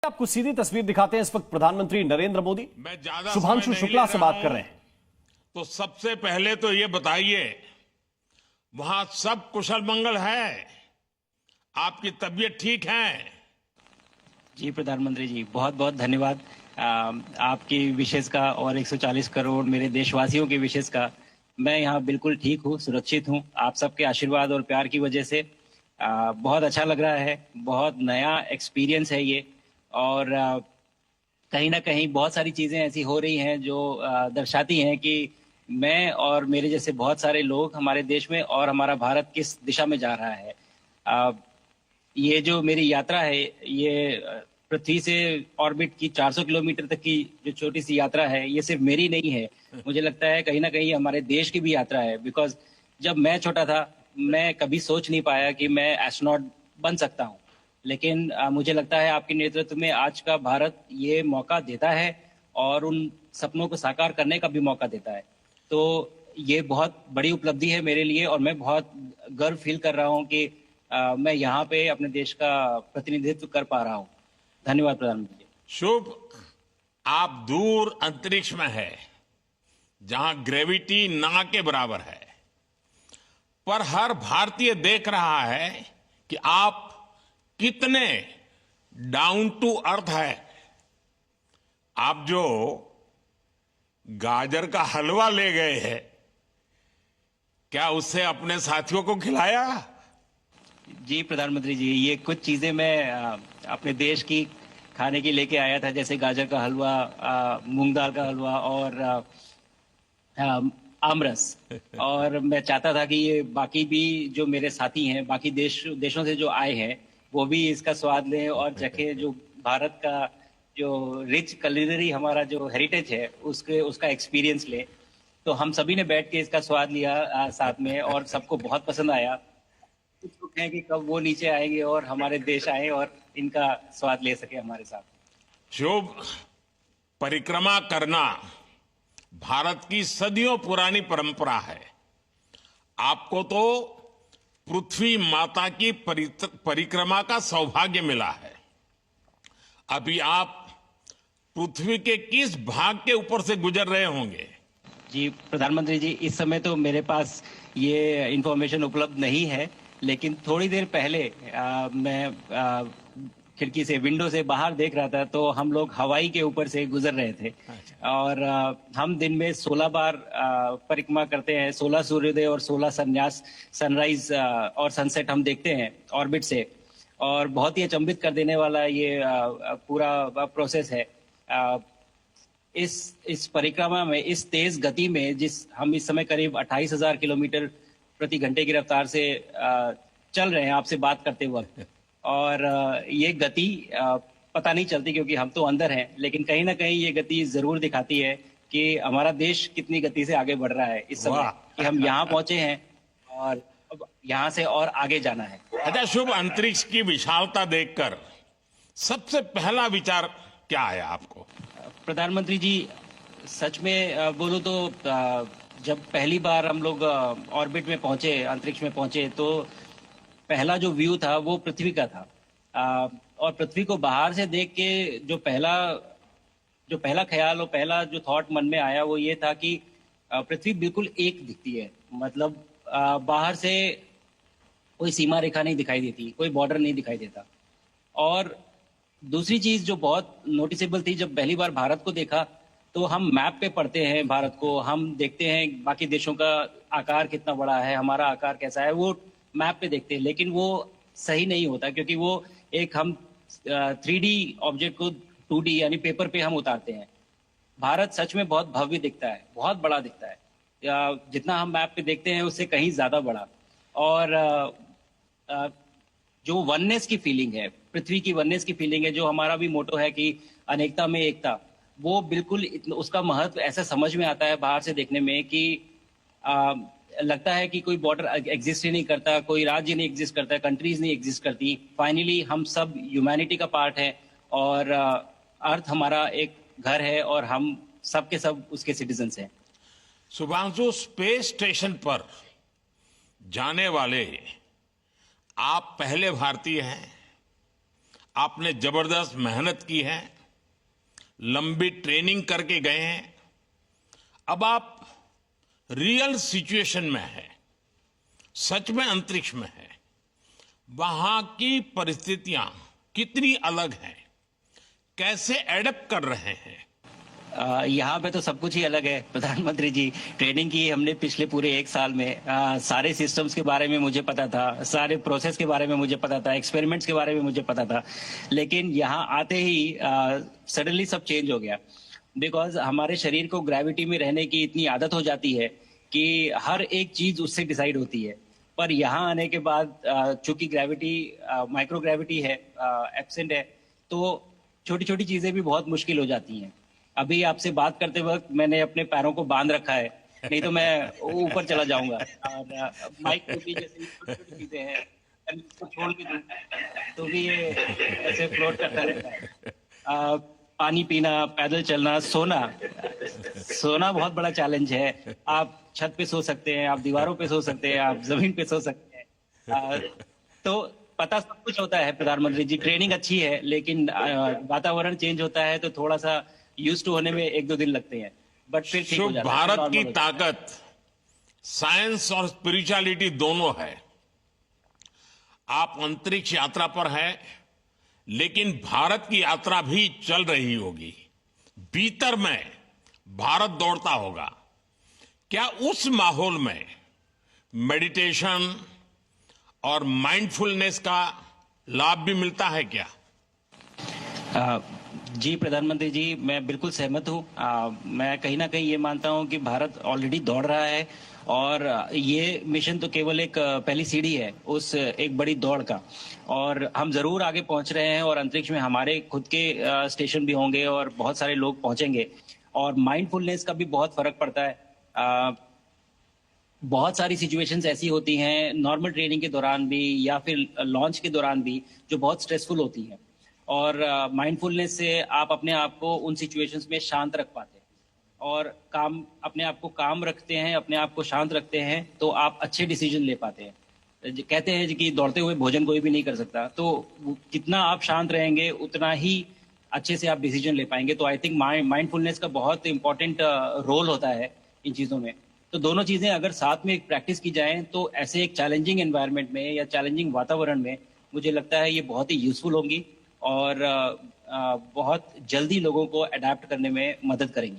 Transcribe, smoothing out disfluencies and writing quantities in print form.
आपको सीधी तस्वीर दिखाते हैं। इस वक्त प्रधानमंत्री नरेंद्र मोदी मैं ज्यादा शुभांशु समय नहीं शुक्ला ले से रहा बात हूं। कर रहे हैं। तो सबसे पहले तो ये बताइए, वहां सब कुशल मंगल है? आपकी तबीयत ठीक है? जी प्रधानमंत्री जी, बहुत बहुत धन्यवाद आपकी विशेष का और 140 करोड़ मेरे देशवासियों की विशेष का। मैं यहाँ बिल्कुल ठीक हूँ, सुरक्षित हूँ। आप सबके आशीर्वाद और प्यार की वजह से बहुत अच्छा लग रहा है। बहुत नया एक्सपीरियंस है ये। और कहीं ना कहीं बहुत सारी चीजें ऐसी हो रही हैं जो दर्शाती हैं कि मैं और मेरे जैसे बहुत सारे लोग हमारे देश में और हमारा भारत किस दिशा में जा रहा है। ये जो मेरी यात्रा है, ये पृथ्वी से ऑर्बिट की 400 किलोमीटर तक की जो छोटी सी यात्रा है, ये सिर्फ मेरी नहीं है। मुझे लगता है कहीं ना कहीं हमारे देश की भी यात्रा है। बिकॉज जब मैं छोटा था, मैं कभी सोच नहीं पाया कि मैं एस्ट्रोनॉट बन सकता हूँ। लेकिन मुझे लगता है आपके नेतृत्व में आज का भारत ये मौका देता है और उन सपनों को साकार करने का भी मौका देता है। तो ये बहुत बड़ी उपलब्धि है मेरे लिए और मैं बहुत गर्व फील कर रहा हूँ कि मैं यहाँ पे अपने देश का प्रतिनिधित्व कर पा रहा हूँ। धन्यवाद प्रधानमंत्री जी। शुभ। आप दूर अंतरिक्ष में है, जहां ग्रेविटी ना के बराबर है, पर हर भारतीय देख रहा है कि आप कितने डाउन टू अर्थ है। आप जो गाजर का हलवा ले गए हैं, क्या उससे अपने साथियों को खिलाया? जी प्रधानमंत्री जी, ये कुछ चीजें मैं अपने देश की खाने की लेके आया था, जैसे गाजर का हलवा, मूंग दाल का हलवा और आमरस। और मैं चाहता था कि ये बाकी भी जो मेरे साथी हैं, बाकी देशों से जो आए हैं, वो भी इसका स्वाद लें और चखें। जो भारत का जो रिच कलिनरी हमारा जो हेरिटेज है, उसका एक्सपीरियंस लें। तो हम सभी ने बैठ के इसका स्वाद लिया साथ में, और सबको बहुत पसंद आया। कुछ लोग हैं कि कब वो नीचे आएंगे और हमारे देश आए और इनका स्वाद ले सके हमारे साथ। शुभ। परिक्रमा करना भारत की सदियों पुरानी परंपरा है। आपको तो पृथ्वी माता की परिक्रमा का सौभाग्य मिला है। अभी आप पृथ्वी के किस भाग के ऊपर से गुजर रहे होंगे? जी प्रधानमंत्री जी, इस समय तो मेरे पास ये इंफॉर्मेशन उपलब्ध नहीं है, लेकिन थोड़ी देर पहले मैं खिड़की से, विंडो से बाहर देख रहा था, तो हम लोग हवाई के ऊपर से गुजर रहे थे। और हम दिन में 16 बार परिक्रमा करते हैं। 16 सूर्योदय और 16 संन्यास, सनराइज और सनसेट हम देखते हैं ऑर्बिट से। और बहुत ही अचंभित कर देने वाला ये पूरा प्रोसेस है। इस परिक्रमा में, इस तेज गति में, जिस हम इस समय करीब 28,000 किलोमीटर प्रति घंटे की रफ्तार से चल रहे हैं आपसे बात करते वक्त, और ये गति पता नहीं चलती क्योंकि हम तो अंदर हैं, लेकिन कहीं ना कहीं ये गति जरूर दिखाती है कि हमारा देश कितनी गति से आगे बढ़ रहा है इस समय, कि हम यहाँ पहुंचे हैं और अब यहाँ से और आगे जाना है। अच्छा शुभ, अंतरिक्ष की विशालता देखकर सबसे पहला विचार क्या आया आपको? प्रधानमंत्री जी, सच में बोलो तो जब पहली बार हम लोग ऑर्बिट में पहुंचे, अंतरिक्ष में पहुंचे, तो पहला जो व्यू था वो पृथ्वी का था। और पृथ्वी को बाहर से देख के जो पहला ख्याल और पहला जो थॉट मन में आया वो ये था कि पृथ्वी बिल्कुल एक दिखती है। मतलब बाहर से कोई सीमा रेखा नहीं दिखाई देती, कोई बॉर्डर नहीं दिखाई देता। और दूसरी चीज जो बहुत नोटिसेबल थी, जब पहली बार भारत को देखा, तो हम मैप पे पढ़ते हैं भारत को, हम देखते हैं बाकी देशों का आकार कितना बड़ा है, हमारा आकार कैसा है, वो मैप पे देखते हैं। लेकिन वो सही नहीं होता, क्योंकि वो एक हम 3D ऑब्जेक्ट को 2D यानी पेपर पे हम उतारते हैं। भारत सच में बहुत भव्य दिखता है, बहुत बड़ा दिखता है। जितना हम मैप पे देखते हैं उससे कहीं ज्यादा बड़ा। और जो वननेस की फीलिंग है, पृथ्वी की वननेस की फीलिंग है, जो हमारा भी मोटो है कि अनेकता में एकता, वो बिल्कुल उसका महत्व ऐसा समझ में आता है बाहर से देखने में कि लगता है कि कोई बॉर्डर एग्जिस्ट ही नहीं करता, कोई राज्य नहीं एग्जिस्ट करता, कंट्रीज नहीं एग्जिस्ट करती। फाइनली हम सब ह्यूमैनिटी का पार्ट है और अर्थ हमारा एक घर है और हम सब के सब उसके सिटीजन्स हैं। शुभांशु, स्पेस स्टेशन पर जाने वाले आप पहले भारतीय हैं। आपने जबरदस्त मेहनत की है, लंबी ट्रेनिंग करके गए हैं। अब आप रियल सिचुएशन में हैं, सच में अंतरिक्ष में हैं। वहां की परिस्थितियां कितनी अलग हैं, कैसे एडप्ट कर रहे हैं? यहाँ पे तो सब कुछ ही अलग है प्रधानमंत्री जी। ट्रेनिंग की हमने पिछले पूरे 1 साल में। सारे सिस्टम्स के बारे में मुझे पता था, सारे प्रोसेस के बारे में मुझे पता था, एक्सपेरिमेंट्स के बारे में मुझे पता था। लेकिन यहाँ आते ही सडनली सब चेंज हो गया। बिकॉज हमारे शरीर को ग्रेविटी में रहने की इतनी आदत हो जाती है कि हर एक चीज उससे डिसाइड होती है। पर यहाँ आने के बाद चूंकि ग्रेविटी माइक्रो ग्रेविटी है, एब्सेंट है, तो छोटी छोटी चीजें भी बहुत मुश्किल हो जाती हैं। अभी आपसे बात करते वक्त मैंने अपने पैरों को बांध रखा है, नहीं तो मैं ऊपर चला जाऊंगा। और माइक को भी जैसे छोटी चीजें हैं, अगर इसको छोड़ के दूं तो भी ये ऐसे फ्लोट करता रहता है। पानी पीना, पैदल चलना, सोना बहुत बड़ा चैलेंज है। आप छत पे सो सकते हैं, आप दीवारों पे सो सकते हैं, आप जमीन पे सो सकते हैं। तो पता सब कुछ होता है प्रधानमंत्री जी। ट्रेनिंग अच्छी है, लेकिन वातावरण चेंज होता है तो थोड़ा सा यूज टू होने में 1-2 दिन लगते हैं, बट फिर ठीक हो शुभ जाता है। भारत नॉर्मल की हो जाता है। ताकत साइंस और स्पिरिचुअलिटी दोनों है। आप अंतरिक्ष यात्रा पर हैं, लेकिन भारत की यात्रा भी चल रही होगी। भीतर में भारत दौड़ता होगा। क्या उस माहौल में मेडिटेशन और माइंडफुलनेस का लाभ भी मिलता है क्या? जी प्रधानमंत्री जी, मैं बिल्कुल सहमत हूँ। मैं कहीं ना कहीं ये मानता हूँ कि भारत ऑलरेडी दौड़ रहा है, और ये मिशन तो केवल एक पहली सीढ़ी है उस एक बड़ी दौड़ का। और हम जरूर आगे पहुंच रहे हैं, और अंतरिक्ष में हमारे खुद के स्टेशन भी होंगे और बहुत सारे लोग पहुंचेंगे। और माइंडफुलनेस का भी बहुत फर्क पड़ता है। बहुत सारी सिचुएशंस ऐसी होती हैं नॉर्मल ट्रेनिंग के दौरान भी या फिर लॉन्च के दौरान भी, जो बहुत स्ट्रेसफुल होती हैं। और माइंडफुलनेस से आप अपने आप को उन सिचुएशंस में शांत रख पाते हैं, और अपने आप को काम रखते हैं, अपने आप को शांत रखते हैं, तो आप अच्छे डिसीजन ले पाते हैं। कहते हैं कि दौड़ते हुए भोजन कोई भी नहीं कर सकता, तो कितना आप शांत रहेंगे उतना ही अच्छे से आप डिसीजन ले पाएंगे। तो आई थिंक माइंडफुलनेस का बहुत इंपॉर्टेंट रोल होता है इन चीज़ों में। तो दोनों चीज़ें अगर साथ में प्रैक्टिस की जाएं तो ऐसे एक चैलेंजिंग एनवायरनमेंट में या चैलेंजिंग वातावरण में मुझे लगता है ये बहुत ही यूजफुल होंगी, और बहुत जल्दी लोगों को अडेप्ट करने में मदद करेंगी।